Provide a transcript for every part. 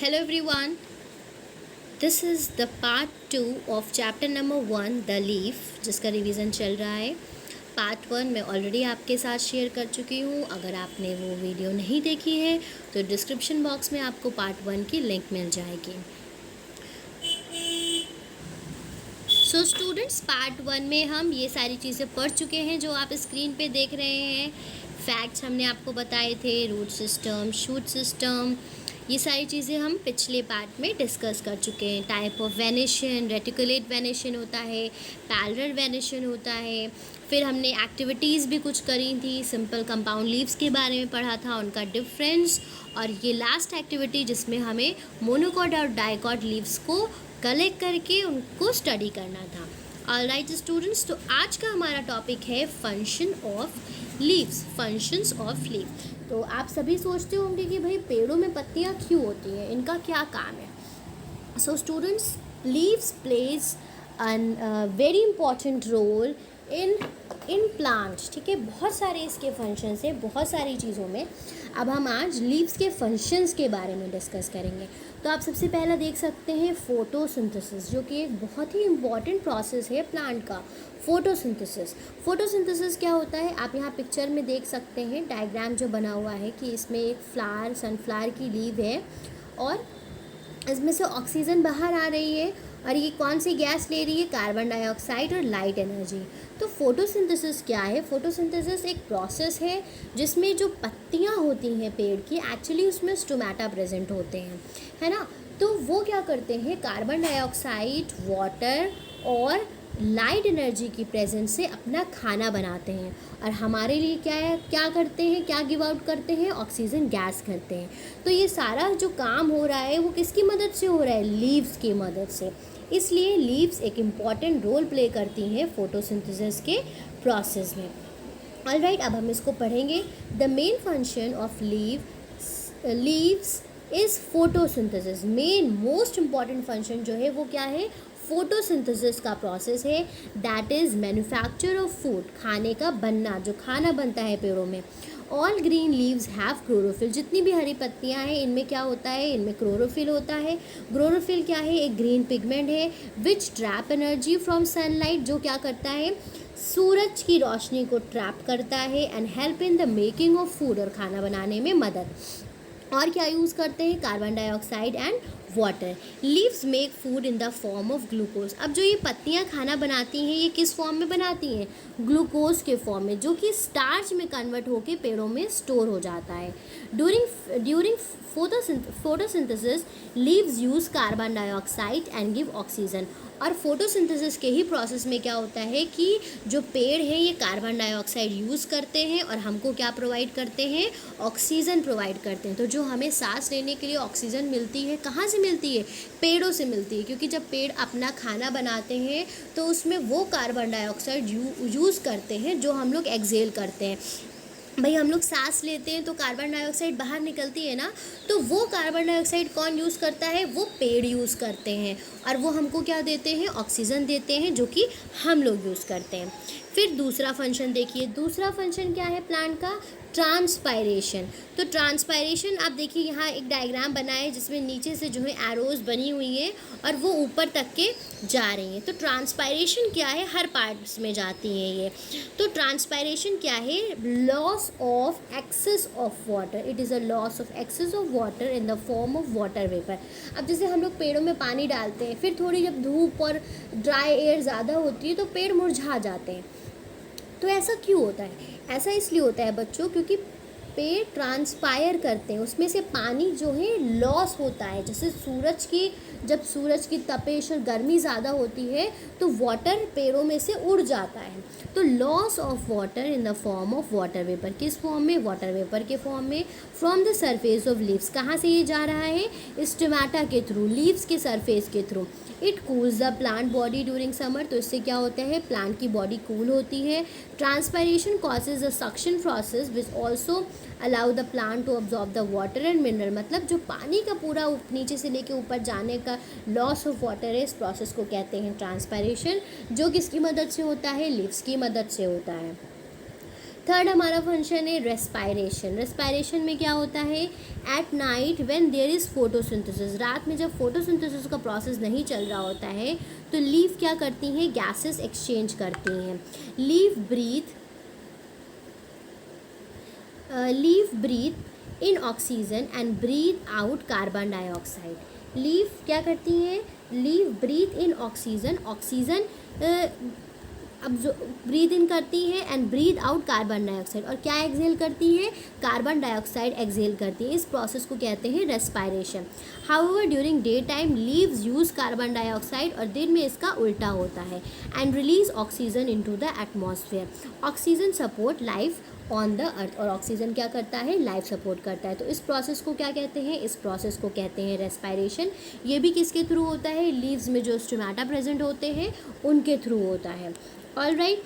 Hello everyone, this is the part 2 of chapter number 1 The Leaf जिसका revision चल रहा है। पार्ट 1 मैं ऑलरेडी आपके साथ शेयर कर चुकी हूँ। अगर आपने वो वीडियो नहीं देखी है तो डिस्क्रिप्शन बॉक्स में आपको पार्ट 1 की लिंक मिल जाएगी। सो स्टूडेंट्स, पार्ट 1 में हम ये सारी चीज़ें पढ़ चुके हैं जो आप स्क्रीन पे देख रहे हैं। फैक्ट्स हमने आपको बताए थे, रूट सिस्टम, शूट सिस्टम, ये सारी चीज़ें हम पिछले पार्ट में डिस्कस कर चुके हैं। Type of venation, reticulate venation होता है, पैरेलल वेनेशन होता है। फिर हमने एक्टिविटीज़ भी कुछ करी थी, सिंपल कंपाउंड लीव्स के बारे में पढ़ा था, उनका डिफरेंस, और ये लास्ट एक्टिविटी जिसमें हमें मोनोकॉट और डाइकॉट लीव्स को कलेक्ट करके उनको स्टडी करना था। ऑलराइट स्टूडेंट्स, तो आज का हमारा टॉपिक है function of leaves, functions of leave. तो आप सभी सोचते होंगे कि भाई पेड़ों में पत्तियां क्यों होती हैं, इनका क्या काम है। So students, leaves plays an very important role in plants. ठीक है, बहुत सारे इसके फंक्शंस हैं, बहुत सारी चीज़ों में। अब हम आज लीव्स के फंक्शंस के बारे में डिस्कस करेंगे। तो आप सबसे पहला देख सकते हैं फोटोसिंथेसिस, जो कि एक बहुत ही इम्पॉर्टेंट प्रोसेस है प्लांट का। फोटोसिंथेसिस क्या होता है, आप यहाँ पिक्चर में देख सकते हैं, डायग्राम जो बना हुआ है कि इसमें एक फ्लावर, सनफ्लावर की लीव है और इसमें से ऑक्सीजन बाहर आ रही है और ये कौन सी गैस ले रही है, कार्बन डाइऑक्साइड और लाइट एनर्जी। तो फोटोसिंथेसिस क्या है? फोटोसिंथेसिस एक प्रोसेस है जिसमें जो पत्तियां होती हैं पेड़ की, एक्चुअली उसमें स्टोमेटा प्रेजेंट होते हैं, है ना। तो वो क्या करते हैं, कार्बन डाइऑक्साइड, वाटर और लाइट एनर्जी की प्रेजेंस से अपना खाना बनाते हैं और हमारे लिए क्या है, क्या करते हैं, क्या गिव आउट करते हैं, ऑक्सीजन गैस करते हैं। तो ये सारा जो काम हो रहा है वो किसकी मदद से हो रहा है? लीव्स की मदद से। इसलिए लीव्स एक इम्पॉर्टेंट रोल प्ले करती हैं फोटोसिंथेसिस के प्रोसेस में। ऑलराइट, अब हम इसको पढ़ेंगे। The main function of leaves is photosynthesis. Main most important function जो है वो क्या है? फोटोसिंथेसिस का प्रोसेस है। That is manufacture of food, खाने का बनना, जो खाना बनता है पेड़ों में। All green leaves have chlorophyll. जितनी भी हरी पत्तियां हैं इनमें क्या होता है? इनमें क्लोरोफिल होता है। क्लोरोफिल क्या है? एक ग्रीन पिगमेंट है विच ट्रैप एनर्जी फ्रॉम सनलाइट, जो क्या करता है? सूरज की रोशनी को ट्रैप करता है and help in the making of food, और खाना बनाने में मदद। और क्या यूज़ करते हैं? Carbon dioxide and water. Leaves make food in the form of glucose. अब जो ये पत्तियां खाना बनाती हैं ये किस फॉर्म में बनाती हैं? ग्लूकोज के फॉर्म में, जो कि स्टार्च में कन्वर्ट होकर पेड़ों में स्टोर हो जाता है। During photosynthesis leaves use carbon dioxide and give oxygen. और फोटोसिंथेसिस के ही प्रोसेस में क्या होता है कि जो पेड़ हैं ये कार्बन डाइऑक्साइड यूज़ करते हैं और हमको क्या प्रोवाइड करते हैं? ऑक्सीजन प्रोवाइड करते हैं। तो जो हमें सांस लेने के लिए ऑक्सीजन मिलती है, कहाँ से मिलती है? पेड़ों से मिलती है, क्योंकि जब पेड़ अपना खाना बनाते हैं तो उसमें वो कार्बन डाइऑक्साइड यूज़ करते हैं जो हम लोग एक्सहेल करते हैं। भाई हम लोग सांस लेते हैं तो कार्बन डाइऑक्साइड बाहर निकलती है ना, तो वो कार्बन डाइऑक्साइड कौन यूज़ करता है? वो पेड़ यूज़ करते हैं और वो हमको क्या देते हैं? ऑक्सीजन देते हैं, जो कि हम लोग यूज़ करते हैं। फिर दूसरा फंक्शन देखिए, दूसरा फंक्शन क्या है प्लांट का? ट्रांसपायरेशन। तो ट्रांसपायरेशन आप देखिए, यहाँ एक डायग्राम बना है जिसमें नीचे से जो है एरोज बनी हुई हैं और वो ऊपर तक के जा रही हैं। तो ट्रांसपायरेशन क्या है? हर पार्ट्स में जाती हैं ये। तो ट्रांसपायरेशन क्या है? Loss of excess of water. It is a loss of excess of water in the form of water vapour. अब जैसे हम लोग पेड़ों में पानी डालते हैं, फिर थोड़ी जब धूप और ड्राई एयर ज़्यादा होती है तो पेड़ मुरझा जाते हैं। तो ऐसा क्यों होता है? ऐसा इसलिए होता है बच्चों, क्योंकि पेड़ ट्रांसपायर करते हैं, उसमें से पानी जो है लॉस होता है। जैसे जब सूरज की तपिश और गर्मी ज़्यादा होती है तो वाटर पेड़ों में से उड़ जाता है। तो loss of water in the form of water vapour. किस फॉर्म में? वाटर वेपर के फॉर्म में। From the surface of leaves. कहाँ से ये जा रहा है? स्टोमेटा के थ्रू, लीव्स के सरफेस के through. It cools the plant body during summer. तो इससे क्या होता है? प्लांट की बॉडी कूल होती है। Transpiration causes the suction process which also allow the plant to absorb the water and mineral. मतलब जो पानी का पूरा नीचे से लेके ऊपर जाने का लॉस ऑफ वाटर है, इस प्रोसेस को कहते हैं ट्रांसपायरेशन, जो किसकी मदद से होता है? लीव्स की मदद से होता है। थर्ड हमारा फंक्शन है रेस्पायरेशन। रेस्पायरेशन में क्या होता है, at night when there is photosynthesis, रात में जब फोटोसिंथेसिस का प्रोसेस नहीं चल रहा होता है तो लीफ क्या करती हैं, गैसेस एक्सचेंज करती हैं। Leaf breathe in oxygen and breathe out carbon dioxide. Leaf क्या करती हैं, leaf breathe in oxygen, oxygen अब जो ब्रीथ इन करती है and breathe out carbon dioxide, और क्या एक्सहेल करती है, कार्बन डाइऑक्साइड एक्सहेल करती है। इस प्रोसेस को कहते हैं respiration. However during day time leaves use carbon dioxide, और दिन में इसका उल्टा होता है, and release oxygen into the atmosphere. Oxygen support life on the earth, और ऑक्सीजन क्या करता है, लाइफ सपोर्ट करता है। तो इस प्रोसेस को क्या कहते हैं, इस प्रोसेस को कहते हैं रेस्पायरेशन। ये भी किसके थ्रू होता है, लीव्स में जो स्टोमेटा प्रेजेंट होते हैं उनके थ्रू होता है। ऑलराइट,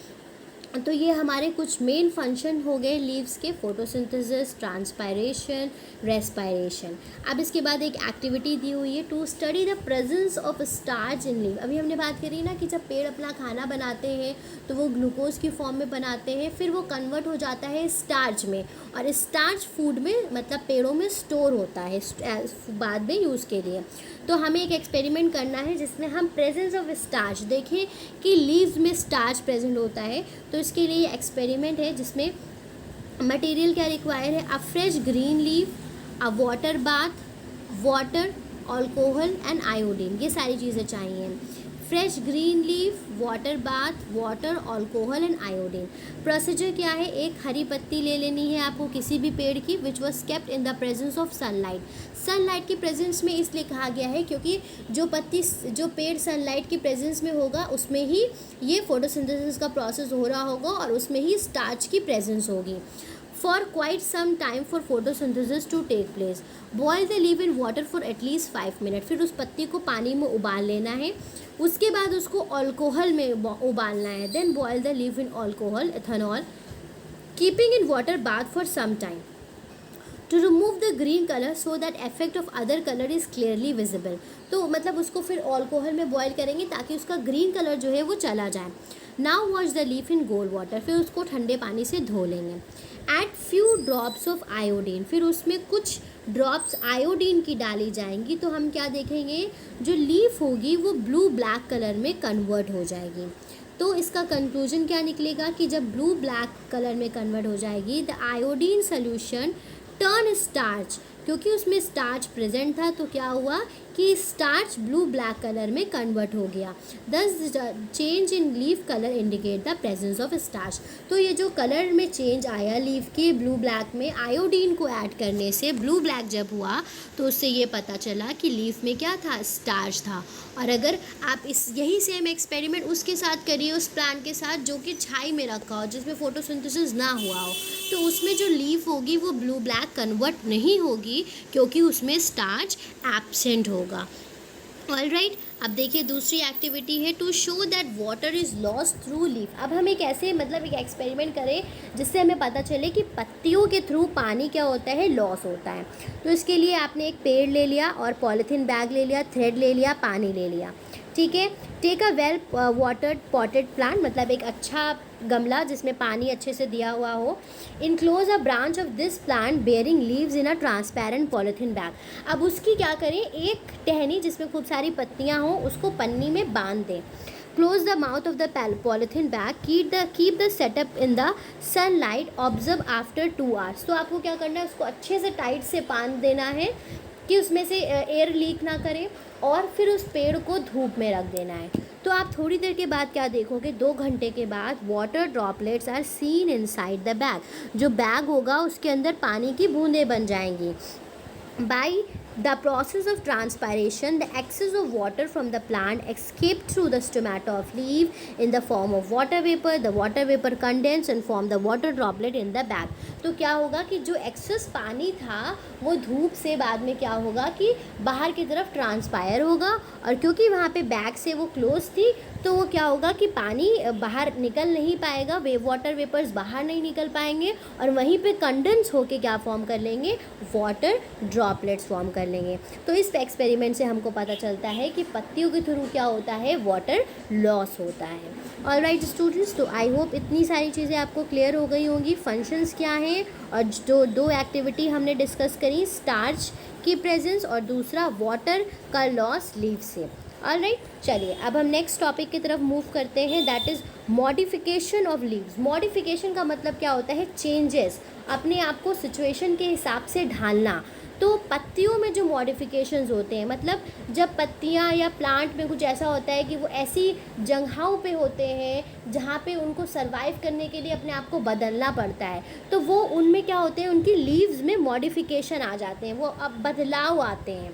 तो ये हमारे कुछ मेन फंक्शन हो गए लीव्स के, फोटोसिंथेसिस, ट्रांसपायरेशन, रेस्पायरेशन। अब इसके बाद एक एक्टिविटी दी हुई है, to study the presence of starch in leave. अभी हमने बात करी ना कि जब पेड़ अपना खाना बनाते हैं तो वो ग्लूकोज की फॉर्म में बनाते हैं, फिर वो कन्वर्ट हो जाता है स्टार्च में, और स्टार्च फूड में मतलब पेड़ों में स्टोर होता है बाद में यूज़ के लिए। तो हमें एक एक्सपेरिमेंट करना है जिसमें हम प्रेजेंस ऑफ स्टार्च देखें कि लीव्स में स्टार्च प्रेजेंट होता है। तो इसके लिए एक्सपेरिमेंट है जिसमें मटेरियल क्या रिक्वायर है, अ fresh green leaf, a water bath, water, alcohol and iodine, ये सारी चीज़ें चाहिए। Fresh green leaf, water bath, water, alcohol and iodine. Procedure क्या है, एक हरी पत्ती ले लेनी है आपको किसी भी पेड़ की, which was kept in the presence of sunlight. Sunlight की प्रेजेंस में इसलिए कहा गया है क्योंकि जो पेड़ सनलाइट की प्रेजेंस में होगा उसमें ही ये फोटोसिंथेसिस का प्रोसेस हो रहा होगा और उसमें ही स्टार्च की प्रेजेंस होगी। For quite some time for photosynthesis to take place. Boil the leaf in water for at least 5 minutes. फिर उस पत्ती को पानी में उबाल लेना है, उसके बाद उसको अल्कोहल में उबालना है। Then boil the leaf in alcohol, ethanol, keeping in water bath for some time to remove the green color so that effect of other color is clearly visible. तो मतलब उसको फिर अल्कोहल में बॉयल करेंगे ताकि उसका ग्रीन कलर जो है वो चला जाए। Now wash the leaf in cold water, फिर उसको ठंडे पानी से धो लेंगे। Add few drops of iodine, फिर उसमें कुछ ड्रॉप्स आयोडीन की डाली जाएंगी। तो हम क्या देखेंगे, जो लीफ होगी वो ब्लू ब्लैक कलर में कन्वर्ट हो जाएगी। तो इसका कंक्लूजन क्या निकलेगा कि जब ब्लू ब्लैक कलर में कन्वर्ट हो जाएगी, the iodine solution turn starch, क्योंकि उसमें स्टार्च प्रेजेंट था तो क्या हुआ कि स्टार्च ब्लू ब्लैक कलर में कन्वर्ट हो गया। दस change in leaf colour indicate the presence of starch. तो ये जो कलर में चेंज आया लीफ के ब्लू ब्लैक में, आयोडीन को ऐड करने से ब्लू ब्लैक जब हुआ तो उससे ये पता चला कि लीफ में क्या था, स्टार्च था। और अगर आप यही सेम एक्सपेरिमेंट उसके साथ करिए, उस प्लांट के साथ जो कि छाई में रखा हो, जिसमें फोटोसिंथेसिस ना हुआ हो, तो उसमें जो लीफ होगी वो ब्लू ब्लैक कन्वर्ट नहीं होगी क्योंकि उसमें स्टार्च एब्सेंट होगा। ऑलराइट, अब देखिए दूसरी एक्टिविटी है, to show that water is lost through leaf. अब हम एक ऐसे मतलब एक एक्सपेरिमेंट करें जिससे हमें पता चले कि पत्तियों के थ्रू पानी क्या होता है, लॉस होता है। तो इसके लिए आपने एक पेड़ ले लिया और पॉलीथीन बैग ले लिया, थ्रेड ले लिया, पानी ले लिया, ठीक है। Take a well watered potted plant, मतलब एक अच्छा गमला जिसमें पानी अच्छे से दिया हुआ हो। Enclose a branch of this plant bearing leaves in a transparent polythene bag. अब उसकी क्या करें, एक टहनी जिसमें खूब सारी पत्तियां हों उसको पन्नी में बांध दें। Close the mouth of the polythene bag, keep the setup in the sunlight, observe after 2 hours। तो आपको क्या करना है, उसको अच्छे से टाइट से बांध देना है कि उसमें से एयर लीक ना करे, और फिर उस पेड़ को धूप में रख देना है। तो आप थोड़ी देर के बाद क्या देखोगे, 2 घंटे के बाद water droplets are seen inside the bag. जो बैग होगा उसके अंदर पानी की बूंदें बन जाएंगी। By the process of transpiration, the excess of water from the plant escaped through the stomata of leaf in the form of water vapor. The water vapor condensed and formed the water droplet in the bag. तो क्या होगा कि जो access पानी था वो धूप से बाद में क्या होगा कि बाहर की तरफ ट्रांसपायर होगा, और क्योंकि वहाँ पे बैग से वो क्लोज थी तो वो क्या होगा कि पानी बाहर निकल नहीं पाएगा, वाटर वेपर्स बाहर नहीं निकल पाएंगे, और वहीं पे कंडेंस होके क्या फॉर्म कर लेंगे, वाटर ड्रॉपलेट्स फॉर्म कर कर लेंगे। तो इस एक्सपेरिमेंट से हमको पता चलता है कि पत्तियों के थ्रू क्या होता है, वाटर लॉस होता है। ऑलराइट स्टूडेंट्स, तो आई होप इतनी सारी चीज़ें आपको क्लियर हो गई होंगी। फंक्शंस क्या हैं और जो दो एक्टिविटी हमने डिस्कस करी, स्टार्च की प्रेजेंस और दूसरा वाटर का लॉस लीव से। ऑलराइट, चलिए अब हम नेक्स्ट टॉपिक की तरफ मूव करते हैं, that is modification of leaves. Modification का मतलब क्या होता है, चेंजेस, अपने आप को सिचुएशन के हिसाब से ढालना। तो पत्तियों में जो मॉडिफिकेशंस होते हैं, मतलब जब पत्तियां या प्लांट में कुछ ऐसा होता है कि वो ऐसी जगहों पे होते हैं जहाँ पे उनको सरवाइव करने के लिए अपने आप को बदलना पड़ता है, तो वो उनमें क्या होते हैं, उनकी लीव्स में मॉडिफिकेशन आ जाते हैं, वो अब बदलाव आते हैं।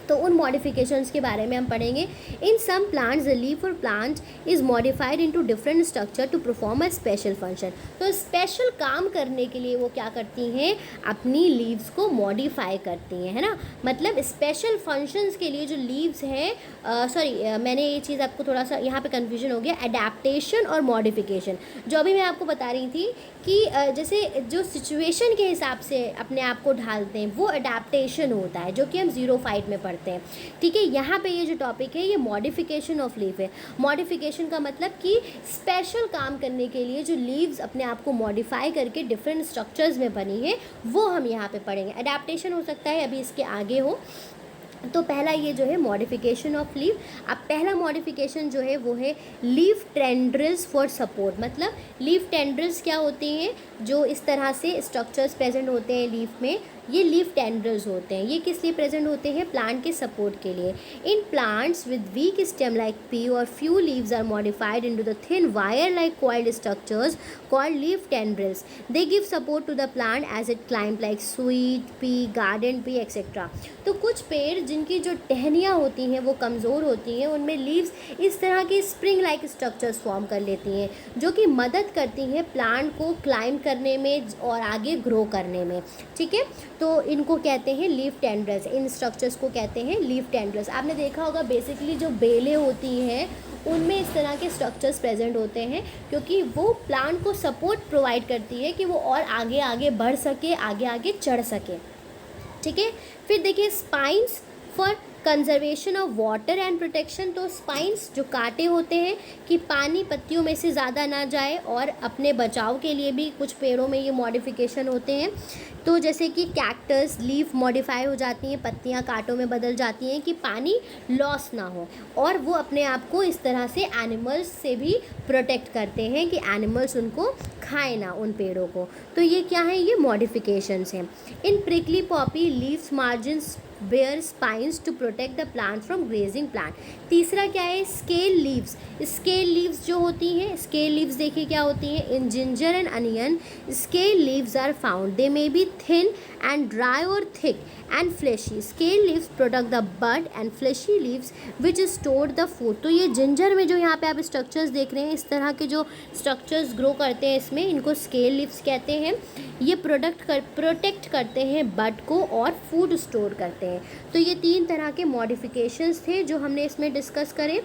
तो उन मॉडिफिकेशंस के बारे में हम पढ़ेंगे। In some plants the leaf और plant is modified into different structure to perform a special function. तो स्पेशल काम करने के लिए वो क्या करती हैं, अपनी लीव्स को मॉडिफाई करती हैं, है ना। मतलब स्पेशल फंक्शंस के लिए जो लीव्स हैं, मैंने ये चीज़ आपको थोड़ा सा यहाँ पे कन्फ्यूजन हो गया, अडेप्टेशन और मॉडिफिकेशन। जो अभी मैं आपको बता रही थी कि जैसे जो सिचुएशन के हिसाब से अपने आप को ढालते हैं वो अडेप्टेशन होता है, जो कि हम 05 में पढ़ते हैं। ठीक है, यहाँ पे ये जो टॉपिक है ये मॉडिफिकेशन ऑफ लीफ है। मॉडिफिकेशन का मतलब कि स्पेशल काम करने के लिए जो लीव्स अपने आप को मॉडिफाई करके डिफरेंट स्ट्रक्चर्स में बनी है वो हम यहाँ पे पढ़ेंगे। अडेप्टेशन हो सकता है अभी इसके आगे हो। तो पहला ये जो है मॉडिफिकेशन ऑफ लीव। अब पहला मॉडिफिकेशन जो है वो है लीफ टेंड्रिल्स फॉर सपोर्ट। मतलब लीफ टेंड्रिल्स क्या होते हैं, जो इस तरह से स्ट्रक्चर्स प्रेजेंट होते हैं लीफ में, ये लीफ टेंड्रिल्स होते हैं। ये किस लिए प्रेजेंट होते हैं, प्लांट के सपोर्ट के लिए। In plants with weak stem like pea और few leaves are modified into the thin wire like coiled structures called leaf tendrils. They give support to the plant as it climb like sweet pea, garden pea etcetera. तो कुछ पेड़ जिनकी जो टहनियाँ होती हैं वो कमज़ोर होती हैं, उनमें लीव्स इस तरह की स्प्रिंग लाइक स्ट्रक्चर्स फॉर्म कर लेती हैं, जो कि मदद करती हैं प्लांट को क्लाइंब करने में और आगे ग्रो करने में। ठीक है, तो इनको कहते हैं लीफ टेंड्रिल्स। इन स्ट्रक्चर्स को कहते हैं लीफ टेंड्रिल्स। आपने देखा होगा बेसिकली जो बेलें होती हैं उनमें इस तरह के स्ट्रक्चर्स प्रेजेंट होते हैं, क्योंकि वो प्लांट को सपोर्ट प्रोवाइड करती है कि वो और आगे आगे बढ़ सके, आगे आगे चढ़ सके। ठीक है, फिर देखिए spines for conservation of water and protection. तो स्पाइंस जो कांटे होते हैं कि पानी पत्तियों में से ज़्यादा ना जाए, और अपने बचाव के लिए भी कुछ पेड़ों में ये मॉडिफिकेशन होते हैं। तो जैसे कि कैक्टस लीफ मॉडिफाई हो जाती हैं, पत्तियां कांटों में बदल जाती हैं कि पानी लॉस ना हो, और वो अपने आप को इस तरह से एनिमल्स से भी प्रोटेक्ट करते हैं कि एनिमल्स उनको खाए ना, उन पेड़ों को। तो ये क्या है, ये मॉडिफिकेशंस हैं। In prickly poppy leaves margins bear spines to protect the plant from grazing plant. तीसरा क्या है, स्केल लीव्स। स्केल लीव्स जो होती हैं, स्केल लीव्स देखिए क्या होती हैं, in ginger and onion scale leaves are found. They may be thin and dry or thick and fleshy. Scale leaves protect the bud and fleshy leaves which store the food. तो ये ginger में जो यहाँ पे आप structures देख रहे हैं, इस तरह के जो स्ट्रक्चर्स ग्रो करते हैं इसमें, इनको स्केल लीव्स कहते हैं। ये प्रोटेक्ट करते हैं बड को और फूड स्टोर करते हैं। तो ये तीन तरह के मॉडिफिकेशंस थे जो हमने इसमें डिस्कस करे,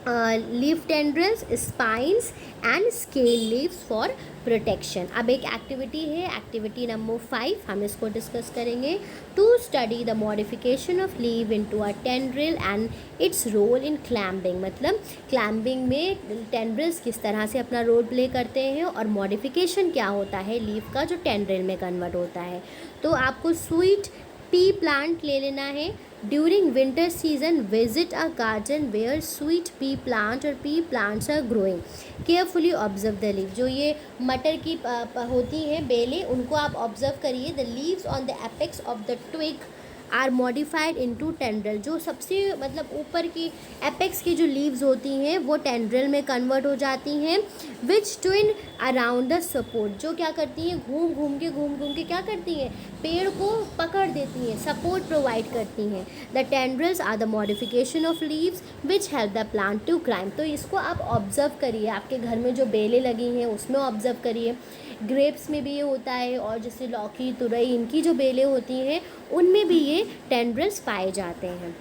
leaf tendrils, spines and scale leaves for protection. अब एक एक्टिविटी है, एक्टिविटी नंबर 5, हम इसको डिस्कस करेंगे। To study the modification of leaf into a tendril and its role in climbing. मतलब क्लैम्बिंग में टेंड्रिल्स किस तरह से अपना रोल प्ले करते हैं और मॉडिफिकेशन क्या होता है लीव का जो टेंड्रिल में कन्वर्ट होता है। तो आपको स्वीट पी प्लांट ले लेना है। During winter season visit a garden where sweet pea plant और pea plants are growing. Carefully observe the leaf. जो ये मटर की होती हैं बेलें, उनको आप ऑब्जर्व करिए। The leaves on the apex of the twig are modified into tendril. जो सबसे मतलब ऊपर की एपेक्स की जो लीव्स होती हैं वो टेंड्रिल में कन्वर्ट हो जाती हैं। विच ट्विन अराउंड द सपोर्ट। जो क्या करती हैं, घूम घूम के क्या करती हैं, पेड़ को पकड़ देती हैं, सपोर्ट प्रोवाइड करती हैं। The tendrils are the modification of leaves which help the plant to climb. तो इसको आप ऑब्जर्व करिए, आपके घर में जो बेलें लगी हैं उसमें ऑब्जर्व करिए। ग्रेप्स में भी ये होता है, और जैसे लौकी, तुरई, इनकी जो बेलें होती हैं उनमें भी ये टेंड्रिल्स पाए जाते हैं।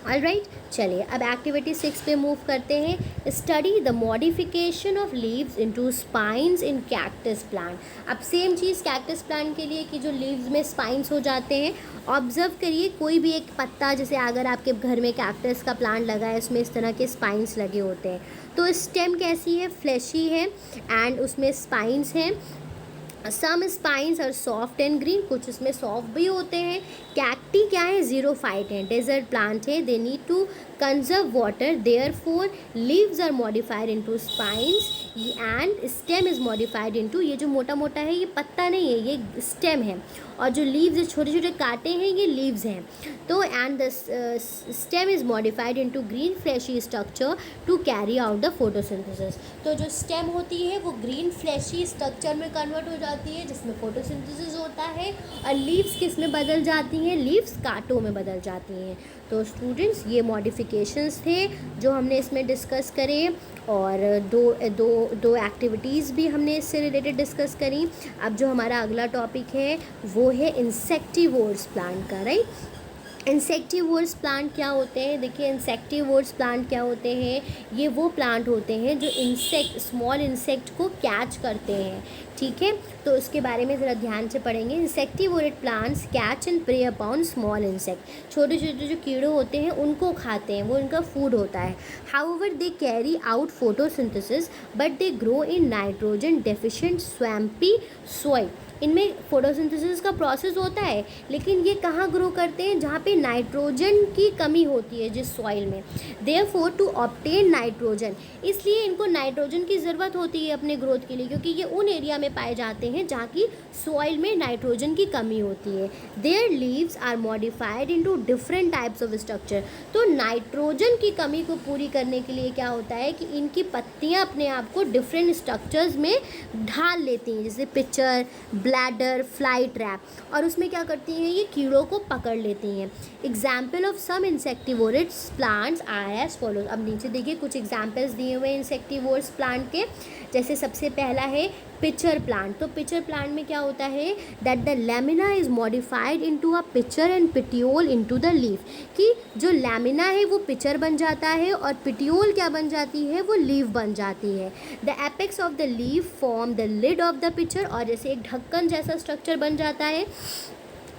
ऑलराइट, चलिए अब एक्टिविटी 6 पे मूव करते हैं। Study the modification of leaves into spines in cactus plant. अब सेम चीज़ कैक्टस प्लांट के लिए कि जो लीव्स में स्पाइंस हो जाते हैं। ऑब्जर्व करिए कोई भी एक पत्ता, जैसे अगर आपके घर में कैक्टस का प्लांट लगा है, उसमें इस तरह के स्पाइंस लगे होते हैं। तो स्टेम कैसी है, फ्लैशी है एंड उसमें स्पाइंस हैं। सम स्पाइंस और सॉफ्ट एंड ग्रीन, कुछ उसमें सॉफ्ट भी होते हैं। कैक्टी क्या है, ज़ीरोफाइट है, डेजर्ट प्लांट है। They need to conserve water, therefore leaves are modified into spines and stem is modified into, ये जो मोटा मोटा है ये पत्ता नहीं है, ये स्टेम है, और जो लीव्स, जो छोटे छोटे कांटे हैं, ये लीव्स हैं। तो and the stem is modified into green fleshy structure to carry out the photosynthesis. तो जो स्टेम होती है वो ग्रीन फ्लैशी स्ट्रक्चर में कन्वर्ट हो जाती है, जिसमें फोटोसिंथेसिस होता है। और लीव्स किस में बदल जाती हैं, लीव्स कांटों में बदल जाती हैं। तो स्टूडेंट्स, ये मॉडिफिकेशंस थे जो हमने इसमें डिस्कस करे, और दो एक्टिविटीज़ भी हमने इससे रिलेटेड डिस्कस करी। अब जो हमारा अगला टॉपिक है वो है इंसेक्टिवोर्स प्लांट का, राइट। इंसेक्टिवोर्स प्लांट क्या होते हैं, देखिए इंसेक्टिवोर्स प्लांट क्या होते हैं, ये वो प्लांट होते हैं जो स्मॉल इंसेक्ट को कैच करते हैं, ठीक है। तो उसके बारे में ज़रा ध्यान से पढ़ेंगे। Insectivorous plants catch and prey upon small insect, छोटे छोटे जो कीड़े होते हैं उनको खाते हैं, वो इनका फूड होता है। However they carry out photosynthesis but they grow in nitrogen deficient swampy soil. इनमें फोटोसिंथेसिस का प्रोसेस होता है, लेकिन ये कहाँ ग्रो करते हैं, जहाँ पे नाइट्रोजन की कमी होती है जिस सॉइल में। देयरफॉर टू ऑब्टेन नाइट्रोजन, इसलिए इनको नाइट्रोजन की ज़रूरत होती है अपने ग्रोथ के लिए, क्योंकि ये उन एरिया में पाए जाते हैं जहाँ की सॉइल में नाइट्रोजन की कमी होती है। Their leaves are modified into different types of structure. तो नाइट्रोजन की कमी को पूरी करने के लिए क्या होता है कि इनकी पत्तियाँ अपने आप को डिफरेंट स्ट्रक्चर्स में ढाल लेती हैं, जैसे पिक्चर, ब्लैडर, फ्लाई ट्रैप, और उसमें क्या करती हैं, ये कीड़ों को पकड़ लेती हैं। Example of some insectivorous plants are as follows. अब नीचे देखिए कुछ एग्जाम्पल्स दिए हुए हैं इंसेक्टिवोर्स प्लांट के। जैसे सबसे पहला है पिचर प्लांट। तो पिचर प्लांट में क्या होता है, that the lamina is modified into a pitcher and petiole into the leaf, कि जो लैमिना है वो पिचर बन जाता है और पिटियोल क्या बन जाती है, वो लीफ बन जाती है। The apex of the leaf form the lid of the pitcher, और जैसे एक ढक्कन जैसा स्ट्रक्चर बन जाता है।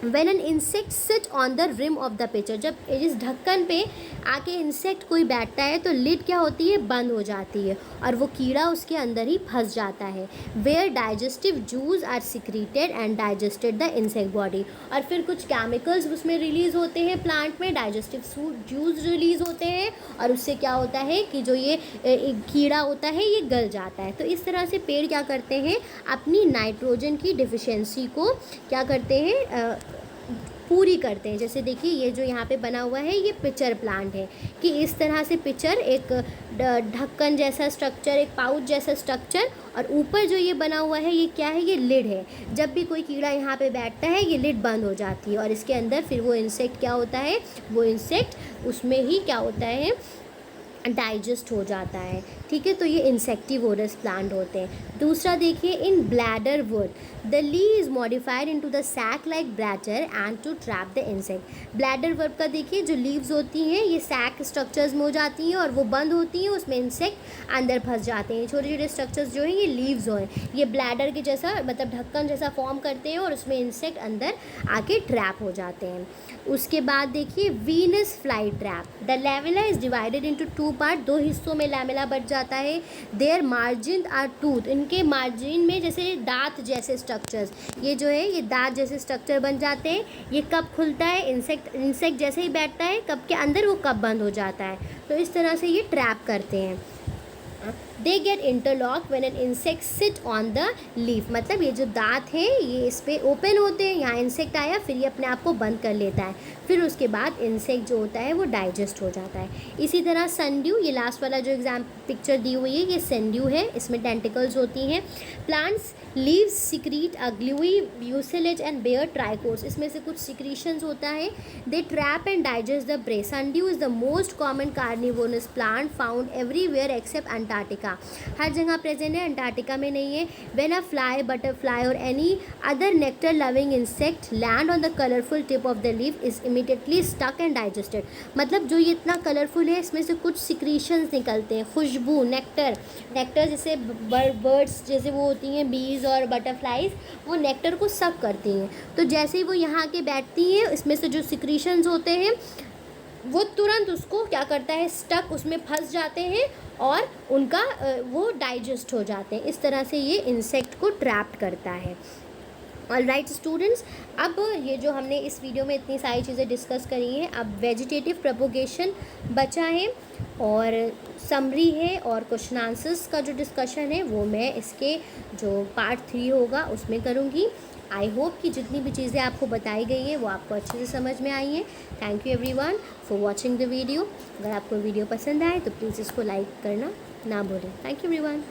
When an insect sit on the rim of the pitcher, जब इस ढक्कन पे आके इंसेक्ट कोई बैठता है तो लिड क्या होती है, बंद हो जाती है, और वो कीड़ा उसके अंदर ही फंस जाता है। Where digestive juice are secreted and digested the insect body, और फिर कुछ केमिकल्स उसमें रिलीज़ होते हैं, प्लांट में डाइजेस्टिव जूस रिलीज़ होते हैं, और उससे क्या होता है कि जो ये कीड़ा होता है ये गल जाता है। तो इस तरह से पेड़ क्या करते हैं, अपनी नाइट्रोजन की डिफिशियंसी को क्या करते हैं, पूरी करते हैं। जैसे देखिए ये जो यहाँ पे बना हुआ है ये पिचर प्लांट है, कि इस तरह से पिचर एक ढक्कन जैसा स्ट्रक्चर, एक पाउच जैसा स्ट्रक्चर, और ऊपर जो ये बना हुआ है ये क्या है, ये लिड है। जब भी कोई कीड़ा यहाँ पे बैठता है ये लिड बंद हो जाती है, और इसके अंदर फिर वो इंसेक्ट क्या होता है, वो इंसेक्ट उसमें ही क्या होता है, डाइजेस्ट हो जाता है, ठीक है। तो ये इंसेक्टिवोरस प्लांट होते हैं। दूसरा देखिए in bladderwort, the leaf is modified into the sac like bladder and to trap the insect. Bladder word का देखिए जो लीव्स होती हैं ये सैक स्ट्रक्चर्स में हो जाती हैं और वो बंद होती हैं, उसमें इंसेक्ट अंदर फंस जाते हैं। छोटे छोटे स्ट्रक्चर्स जो हैं ये लीव्स हैं, ये ब्लैडर के जैसा मतलब ढक्कन जैसा फॉर्म करते हैं और उसमें इंसेक्ट अंदर आके ट्रैप हो जाते हैं। उसके बाद देखिए Venus fly trap, the lamella is divided into two part, दो हिस्सों में लैमेला बट जाता है। देयर मार्जिन आर टूथ, इनके मार्जिन में जैसे दांत जैसे स्ट्रक्चर्स, ये जो है ये दांत जैसे स्ट्रक्चर बन जाते हैं। ये कब खुलता है, इंसेक्ट जैसे ही बैठता है कब के अंदर, वो कब बंद हो जाता है। तो इस तरह से ये ट्रैप करते हैं। They get interlock when an insect sit on the leaf, मतलब ये जो दांत हैं ये इस पर ओपन होते हैं, यहाँ इंसेक्ट आया फिर ये अपने आप को बंद कर लेता है, फिर उसके बाद इंसेक्ट जो होता है वो डाइजेस्ट हो जाता है। इसी तरह सनड्यू, ये लास्ट वाला जो एग्जाम पिक्चर दी हुई है ये सनड्यू है, इसमें टेंटिकल्स होती हैं। Plants leaves secrete a gluey mucilage and bear trichomes, इसमें से कुछ सिक्रीशंस होता है। They trap and digest the prey. Sundew is the most common carnivorous plant found everywhere except Antarctica, हर जगह प्रेजेंट है, अंटार्कटिका में नहीं है। व्हेन अ फ्लाई, बटरफ्लाई और any other nectar loving insect land on the colourful tip of the leaf is immediately stuck and digested. मतलब जो ये इतना कलरफुल है, इसमें से कुछ सिक्रीशंस निकलते हैं, खुशबू, नेक्टर। नेक्टर जैसे बर्ड्स जैसे वो होती हैं, बीज और बटरफ्लाइज, वो नेक्टर को सक करती हैं। तो जैसे ही वो यहाँ आके बैठती हैं, इसमें से जो सिक्रीशंस होते हैं वो तुरंत उसको क्या करता है, स्टक उसमें फंस जाते हैं और उनका वो डाइजेस्ट हो जाते हैं। इस तरह से ये इंसेक्ट को ट्रैप्ड करता है। ऑलराइट स्टूडेंट्स, अब ये जो हमने इस वीडियो में इतनी सारी चीज़ें डिस्कस करी हैं, अब वेजिटेटिव प्रोपोगेशन बचा है और समरी है और क्वेश्चन आंसर्स का जो डिस्कशन है वो मैं इसके जो पार्ट 3 होगा उसमें करूँगी। आई होप कि जितनी भी चीज़ें आपको बताई गई हैं वो आपको अच्छे से समझ में आई हैं। Thank you everyone for watching the video. अगर आपको वीडियो पसंद आए तो प्लीज़ इसको लाइक करना ना भूलें। Thank you everyone.